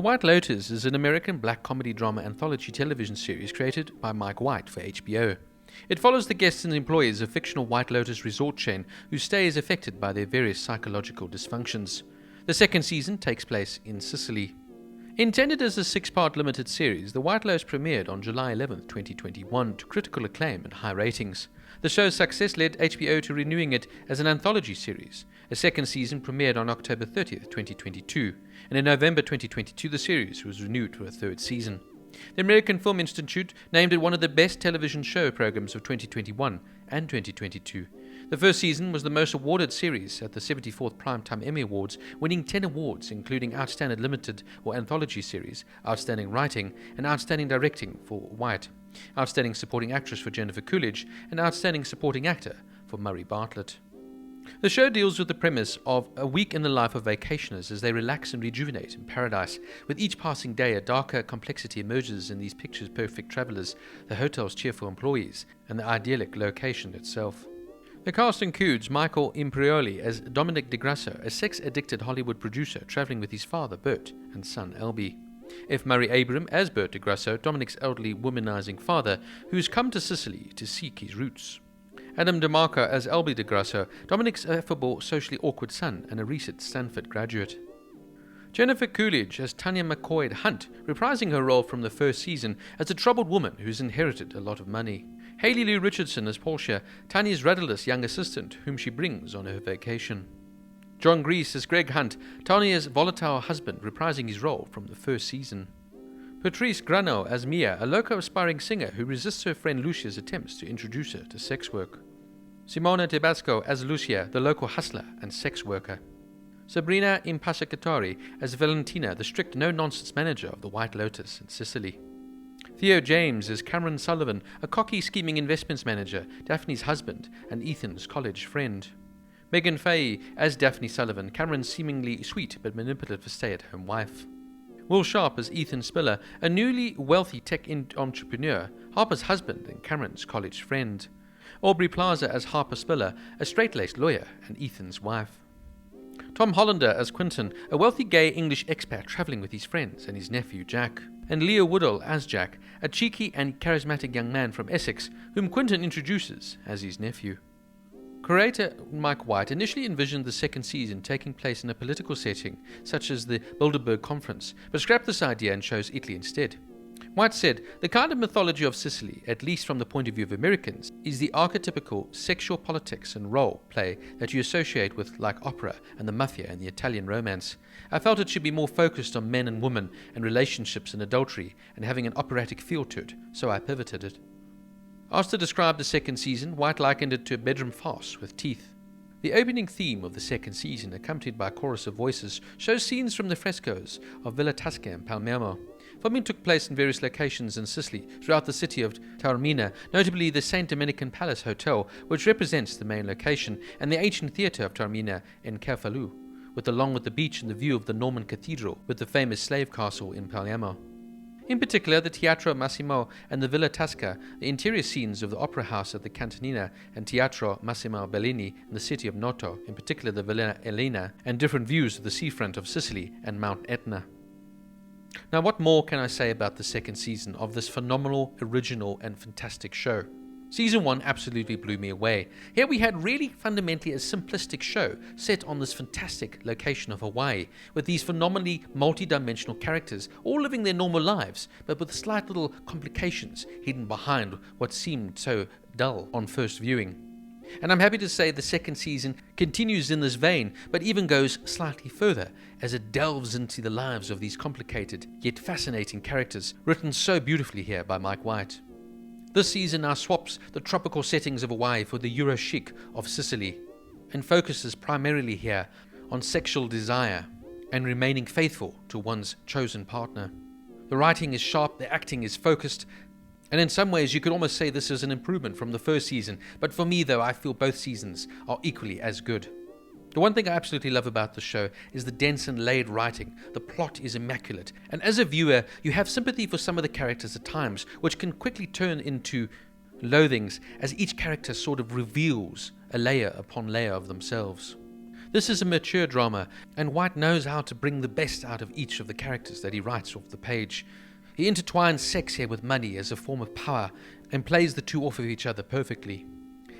The White Lotus is an American black comedy drama anthology television series created by Mike White for HBO. It follows the guests and employees of fictional White Lotus resort chain whose stay is affected by their various psychological dysfunctions. The second season takes place in Sicily. Intended as a 6-part limited series, The White Lotus premiered on July 11, 2021 to critical acclaim and high ratings. The show's success led HBO to renewing it as an anthology series. A second season premiered on October 30, 2022, and in November 2022 the series was renewed for a third season. The American Film Institute named it one of the best television show programs of 2021 and 2022. The first season was the most awarded series at the 74th Primetime Emmy Awards, winning 10 awards including Outstanding Limited or Anthology Series, Outstanding Writing, and Outstanding Directing for White, Outstanding Supporting Actress for Jennifer Coolidge, and Outstanding Supporting Actor for Murray Bartlett. The show deals with the premise of a week in the life of vacationers as they relax and rejuvenate in paradise. With each passing day, a darker complexity emerges in these picture-perfect travelers, the hotel's cheerful employees, and the idyllic location itself. The cast includes Michael Imperioli as Dominic DeGrasso, a sex-addicted Hollywood producer traveling with his father, Bert, and son, Albie. F. Murray Abram as Bert DeGrasso, Dominic's elderly womanizing father, who's come to Sicily to seek his roots. Adam DeMarco as Albie DeGrasso, Dominic's affable, socially awkward son and a recent Stanford graduate. Jennifer Coolidge as Tanya McCoy Hunt, reprising her role from the first season as a troubled woman who's inherited a lot of money. Haley Lou Richardson as Portia, Tanya's rudderless young assistant whom she brings on her vacation. John Grease as Greg Hunt, Tanya's volatile husband, reprising his role from the first season. Patrice Grano as Mia, a local aspiring singer who resists her friend Lucia's attempts to introduce her to sex work. Simona Tabasco as Lucia, the local hustler and sex worker. Sabrina Impasacatari as Valentina, the strict no-nonsense manager of the White Lotus in Sicily. Theo James as Cameron Sullivan, a cocky, scheming investments manager, Daphne's husband and Ethan's college friend. Megan Fahey as Daphne Sullivan, Cameron's seemingly sweet but manipulative stay-at-home wife. Will Sharp as Ethan Spiller, a newly wealthy tech entrepreneur, Harper's husband and Cameron's college friend. Aubrey Plaza as Harper Spiller, a straight-laced lawyer and Ethan's wife. Tom Hollander as Quinton, a wealthy gay English expat traveling with his friends and his nephew Jack. And Leo Woodall as Jack, a cheeky and charismatic young man from Essex, whom Quinton introduces as his nephew. Creator Mike White initially envisioned the second season taking place in a political setting, such as the Bilderberg Conference, but scrapped this idea and chose Italy instead. White said, "The kind of mythology of Sicily, at least from the point of view of Americans, is the archetypical sexual politics and role play that you associate with like opera and the mafia and the Italian romance. I felt it should be more focused on men and women and relationships and adultery and having an operatic feel to it, so I pivoted it." Asked to describe the second season, White likened it to a bedroom farce with teeth. The opening theme of the second season, accompanied by a chorus of voices, shows scenes from the frescoes of Villa Tasca in Palermo. Filming took place in various locations in Sicily throughout the city of Taormina, notably the St. Dominican Palace Hotel, which represents the main location, and the ancient theatre of Taormina in Cefalu, along with the beach and the view of the Norman Cathedral with the famous slave castle in Palermo. In particular, the Teatro Massimo and the Villa Tasca, the interior scenes of the Opera House at the Cantonina and Teatro Massimo Bellini in the city of Noto, in particular the Villa Elena, and different views of the seafront of Sicily and Mount Etna. Now, what more can I say about the second season of this phenomenal, original, and fantastic show? Season 1 absolutely blew me away. Here we had really fundamentally a simplistic show set on this fantastic location of Hawaii, with these phenomenally multi-dimensional characters all living their normal lives, but with slight little complications hidden behind what seemed so dull on first viewing. And I'm happy to say the second season continues in this vein, but even goes slightly further as it delves into the lives of these complicated yet fascinating characters, written so beautifully here by Mike White. This season now swaps the tropical settings of Hawaii for the Euro chic of Sicily, and focuses primarily here on sexual desire and remaining faithful to one's chosen partner. The writing is sharp, the acting is focused, and in some ways you could almost say this is an improvement from the first season, but for me though, I feel both seasons are equally as good. The one thing I absolutely love about the show is the dense and layered writing. The plot is immaculate, and as a viewer, you have sympathy for some of the characters at times, which can quickly turn into loathings as each character sort of reveals a layer upon layer of themselves. This is a mature drama, and White knows how to bring the best out of each of the characters that he writes off the page. He intertwines sex here with money as a form of power, and plays the two off of each other perfectly.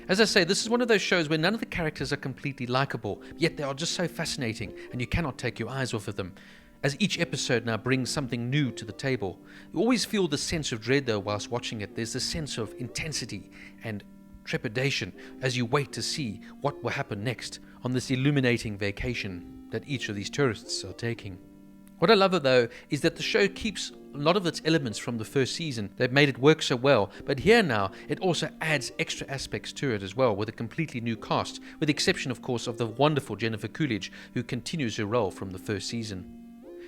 As I say, this is one of those shows where none of the characters are completely likable, yet they are just so fascinating, and you cannot take your eyes off of them. As each episode now brings something new to the table, you always feel the sense of dread though whilst watching it. There's this sense of intensity and trepidation as you wait to see what will happen next on this illuminating vacation that each of these tourists are taking. What I love though is that the show keeps a lot of its elements from the first season. They've made it work so well, but here now it also adds extra aspects to it as well, with a completely new cast, with the exception of course of the wonderful Jennifer Coolidge, who continues her role from the first season.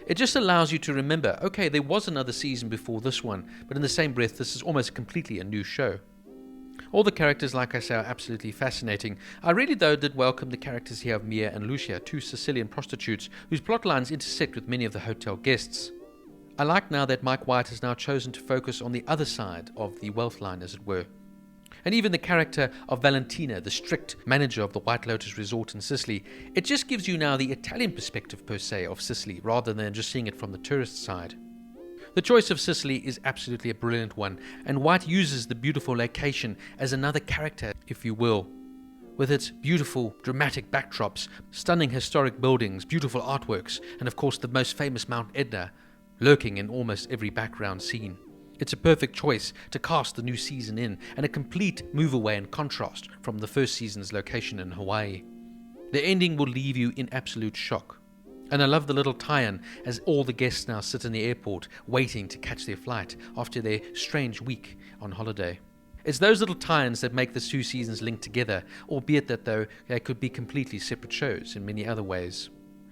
It just allows you to remember, okay, there was another season before this one, but in the same breath this is almost completely a new show. All the characters, like I say, are absolutely fascinating. I really, though, did welcome the characters here of Mia and Lucia, two Sicilian prostitutes whose plot lines intersect with many of the hotel guests. I like now that Mike White has now chosen to focus on the other side of the wealth line, as it were. And even the character of Valentina, the strict manager of the White Lotus resort in Sicily, it just gives you now the Italian perspective, per se, of Sicily, rather than just seeing it from the tourist side. The choice of Sicily is absolutely a brilliant one, and White uses the beautiful location as another character, if you will, with its beautiful, dramatic backdrops, stunning historic buildings, beautiful artworks, and of course the most famous Mount Etna, lurking in almost every background scene. It's a perfect choice to cast the new season in, and a complete move away and contrast from the first season's location in Hawaii. The ending will leave you in absolute shock. And I love the little tie-in as all the guests now sit in the airport waiting to catch their flight after their strange week on holiday. It's those little tie-ins that make the two seasons link together, albeit that though they could be completely separate shows in many other ways.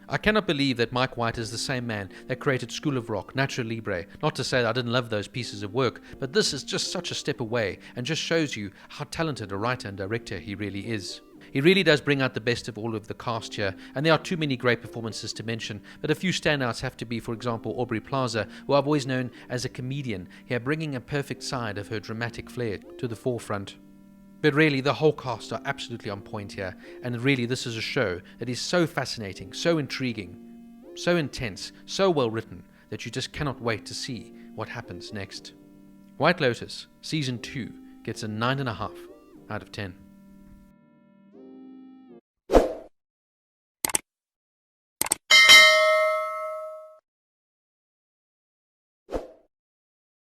I cannot believe that Mike White is the same man that created School of Rock, Nacho Libre. Not to say that I didn't love those pieces of work, but this is just such a step away and just shows you how talented a writer and director he really is. He really does bring out the best of all of the cast here, and there are too many great performances to mention, but a few standouts have to be, for example, Aubrey Plaza, who I've always known as a comedian, here bringing a perfect side of her dramatic flair to the forefront. But really, the whole cast are absolutely on point here, and really this is a show that is so fascinating, so intriguing, so intense, so well written, that you just cannot wait to see what happens next. White Lotus, Season 2, gets a 9.5 out of 10.